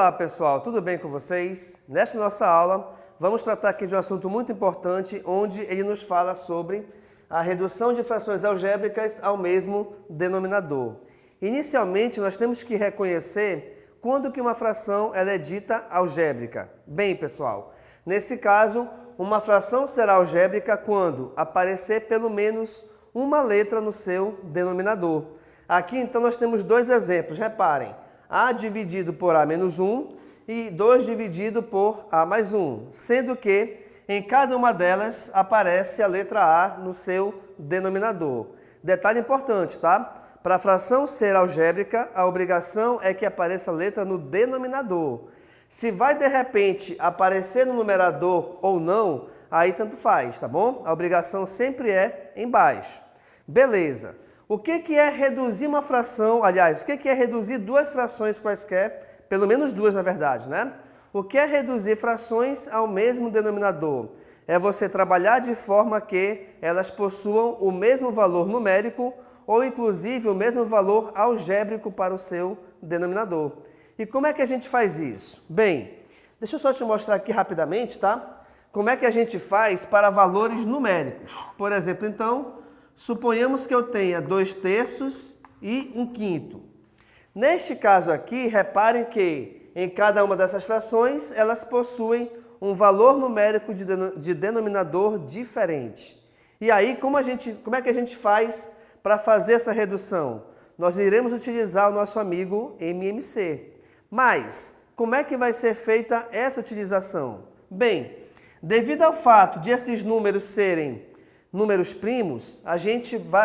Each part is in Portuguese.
Olá pessoal, tudo bem com vocês? Nesta nossa aula, vamos tratar aqui de um assunto muito importante, onde ele nos fala sobre a redução de frações algébricas ao mesmo denominador. Inicialmente, nós temos que reconhecer quando que uma fração ela é dita algébrica. Bem, pessoal, nesse caso, uma fração será algébrica quando aparecer pelo menos uma letra no seu denominador. Aqui, então, nós temos dois exemplos, reparem. A dividido por A menos 1 e 2 dividido por A mais 1, sendo que em cada uma delas aparece a letra A no seu denominador. Detalhe importante, tá? Para a fração ser algébrica, a obrigação é que apareça a letra no denominador. Se vai de repente aparecer no numerador ou não, aí tanto faz, tá bom? A obrigação sempre é embaixo. Beleza. O que é reduzir uma fração, aliás, o que é reduzir duas frações quaisquer, pelo menos duas na verdade, né? O que é reduzir frações ao mesmo denominador? É você trabalhar de forma que elas possuam o mesmo valor numérico ou inclusive o mesmo valor algébrico para o seu denominador. E como é que a gente faz isso? Bem, deixa eu só te mostrar aqui rapidamente, tá? Como é que a gente faz para valores numéricos. Por exemplo, então, suponhamos que eu tenha 2/3 e 1/5. Neste caso aqui, reparem que em cada uma dessas frações, elas possuem um valor numérico de denominador diferente. E aí, como é que a gente faz para fazer essa redução? Nós iremos utilizar o nosso amigo MMC. Mas, como é que vai ser feita essa utilização? Bem, devido ao fato de esses números serem números primos,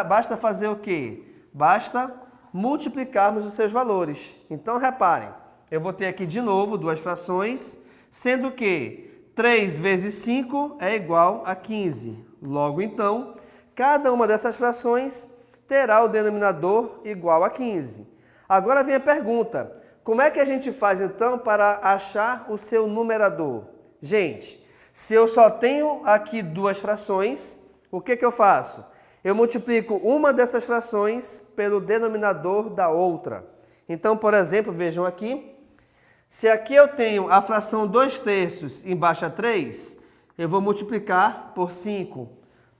basta fazer o quê? Basta multiplicarmos os seus valores. Então, reparem, eu vou ter aqui de novo duas frações, sendo que 3 vezes 5 é igual a 15. Logo, então, cada uma dessas frações terá o denominador igual a 15. Agora vem a pergunta, como é que a gente faz, então, para achar o seu numerador? Gente, se eu só tenho aqui duas frações, o que eu faço? Eu multiplico uma dessas frações pelo denominador da outra. Então, por exemplo, vejam aqui. Se aqui eu tenho a fração 2/3 embaixo a 3, eu vou multiplicar por 5.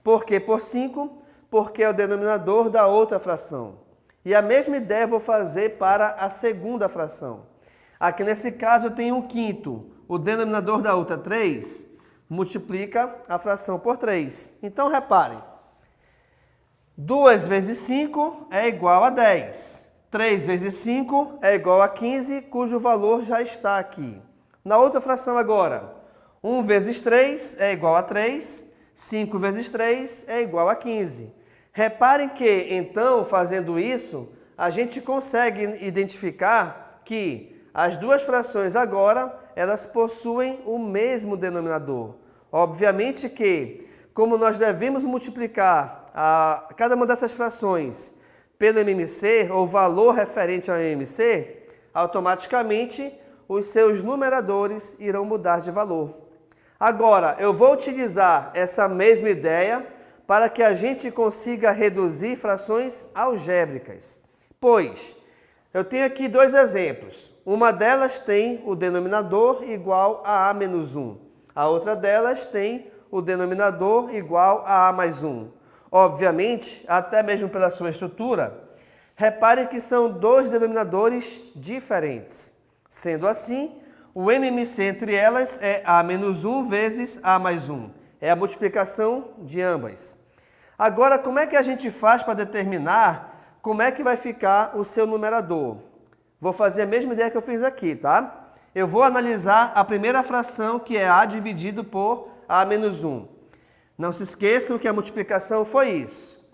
Por que por 5? Porque é o denominador da outra fração. E a mesma ideia eu vou fazer para a segunda fração. Aqui nesse caso eu tenho 1/5. O denominador da outra 3 multiplica a fração por 3. Então, reparem. 2 vezes 5 é igual a 10. 3 vezes 5 é igual a 15, cujo valor já está aqui. Na outra fração agora, 1 vezes 3 é igual a 3. 5 vezes 3 é igual a 15. Reparem que, então, fazendo isso, a gente consegue identificar que as duas frações agora, elas possuem o mesmo denominador. Obviamente que, como nós devemos multiplicar cada uma dessas frações pelo MMC, ou valor referente ao MMC, automaticamente os seus numeradores irão mudar de valor. Agora, eu vou utilizar essa mesma ideia para que a gente consiga reduzir frações algébricas. Pois, eu tenho aqui dois exemplos. Uma delas tem o denominador igual a A menos 1. A outra delas tem o denominador igual a A mais 1. Obviamente, até mesmo pela sua estrutura, reparem que são dois denominadores diferentes. Sendo assim, o MMC entre elas é A menos 1 vezes A mais 1. É a multiplicação de ambas. Agora, como é que a gente faz para determinar como é que vai ficar o seu numerador? Vou fazer a mesma ideia que eu fiz aqui, tá? Eu vou analisar a primeira fração, que é A dividido por A menos 1. Não se esqueçam que a multiplicação foi isso.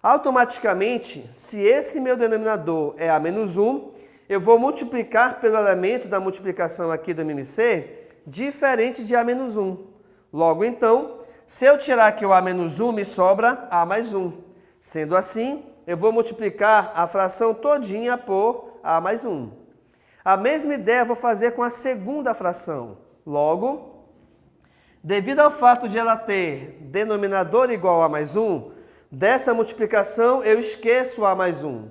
Automaticamente, se esse meu denominador é A menos 1, eu vou multiplicar pelo elemento da multiplicação aqui do MMC, diferente de A menos 1. Logo, então, se eu tirar aqui o A menos 1, me sobra A mais 1. Sendo assim, eu vou multiplicar a fração todinha por A mais 1. A mesma ideia eu vou fazer com a segunda fração. Logo, devido ao fato de ela ter denominador igual a A mais 1, dessa multiplicação eu esqueço o A mais 1.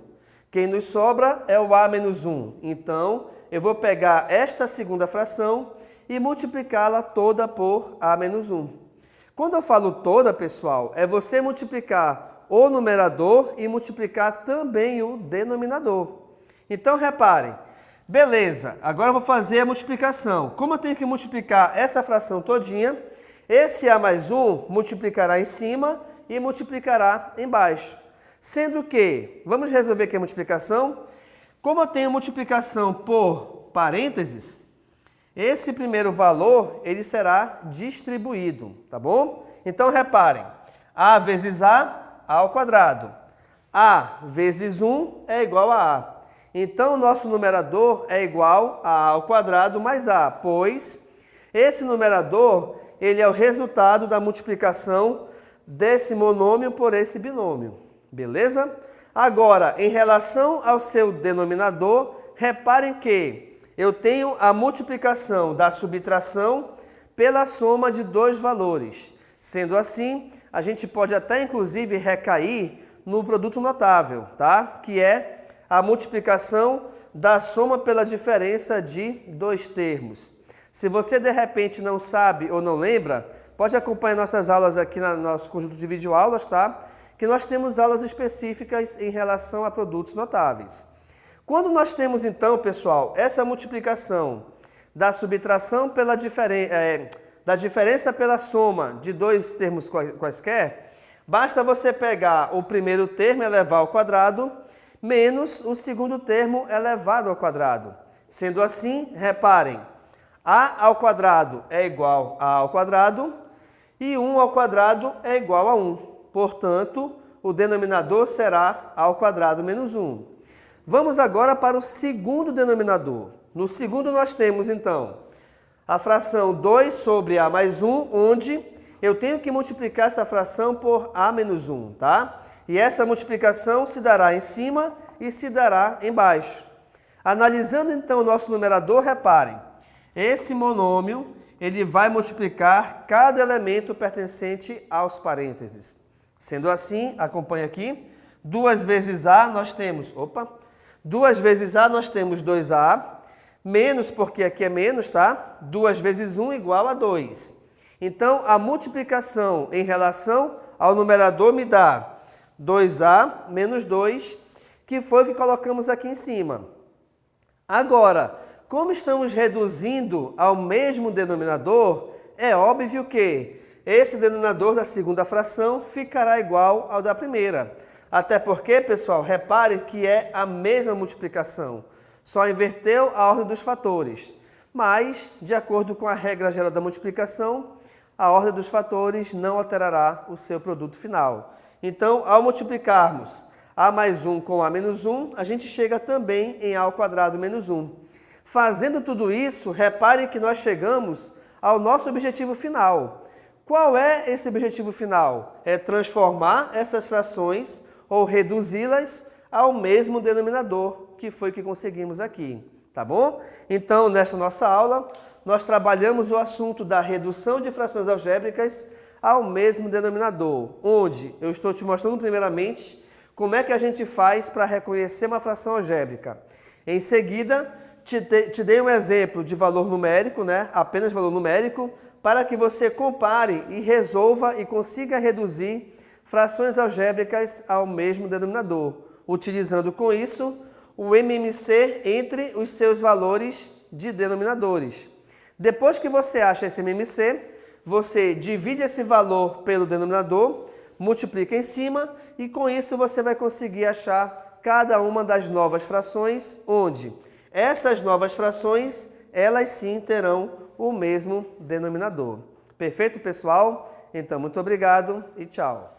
Quem nos sobra é o A menos 1. Então, eu vou pegar esta segunda fração e multiplicá-la toda por a menos 1. Quando eu falo toda, pessoal, é você multiplicar o numerador e multiplicar também o denominador. Então, reparem, beleza, agora eu vou fazer a multiplicação. Como eu tenho que multiplicar essa fração todinha, esse a mais 1 multiplicará em cima e multiplicará embaixo. Sendo que, vamos resolver aqui a multiplicação. Como eu tenho multiplicação por parênteses, esse primeiro valor ele será distribuído, tá bom? Então, reparem, a vezes a ao quadrado. A vezes 1 é igual a A. Então, o nosso numerador é igual a ao quadrado mais A, pois esse numerador ele é o resultado da multiplicação desse monômio por esse binômio. Beleza? Agora, em relação ao seu denominador, reparem que eu tenho a multiplicação da subtração pela soma de dois valores. Sendo assim, a gente pode até inclusive recair no produto notável, tá? Que é a multiplicação da soma pela diferença de dois termos. Se você de repente não sabe ou não lembra, pode acompanhar nossas aulas aqui no nosso conjunto de videoaulas, tá? Que nós temos aulas específicas em relação a produtos notáveis. Quando nós temos então, pessoal, essa multiplicação da subtração pela da diferença pela soma de dois termos quaisquer, basta você pegar o primeiro termo elevado ao quadrado menos o segundo termo elevado ao quadrado. Sendo assim, reparem, a ao quadrado é igual a ao quadrado e 1 ao quadrado é igual a 1. Portanto, o denominador será a ao quadrado menos 1. Vamos agora para o segundo denominador. No segundo nós temos, então, a fração 2 sobre a mais 1, onde eu tenho que multiplicar essa fração por a menos 1, tá? E essa multiplicação se dará em cima e se dará embaixo. Analisando, então, o nosso numerador, reparem, esse monômio ele vai multiplicar cada elemento pertencente aos parênteses. Sendo assim, acompanha aqui, 2 vezes A nós temos, 2 vezes A nós temos 2A, menos porque aqui é menos, tá? 2 vezes 1 igual a 2. Então, a multiplicação em relação ao numerador me dá 2A menos 2, que foi o que colocamos aqui em cima. Agora, como estamos reduzindo ao mesmo denominador, é óbvio que esse denominador da segunda fração ficará igual ao da primeira. Até porque, pessoal, reparem que é a mesma multiplicação. Só inverteu a ordem dos fatores. Mas, de acordo com a regra geral da multiplicação, a ordem dos fatores não alterará o seu produto final. Então, ao multiplicarmos a mais 1 com a menos 1, a gente chega também em a ao quadrado menos 1. Fazendo tudo isso, reparem que nós chegamos ao nosso objetivo final. Qual é esse objetivo final? É transformar essas frações ou reduzi-las ao mesmo denominador, que foi o que conseguimos aqui, tá bom? Então, nesta nossa aula, nós trabalhamos o assunto da redução de frações algébricas ao mesmo denominador, onde eu estou te mostrando primeiramente como é que a gente faz para reconhecer uma fração algébrica. Em seguida, te dei um exemplo de valor numérico, né? Apenas valor numérico, para que você compare e resolva e consiga reduzir frações algébricas ao mesmo denominador, utilizando com isso o MMC entre os seus valores de denominadores. Depois que você acha esse MMC, você divide esse valor pelo denominador, multiplica em cima e com isso você vai conseguir achar cada uma das novas frações, onde essas novas frações, elas sim terão o mesmo denominador. Perfeito, pessoal? Então, muito obrigado e tchau.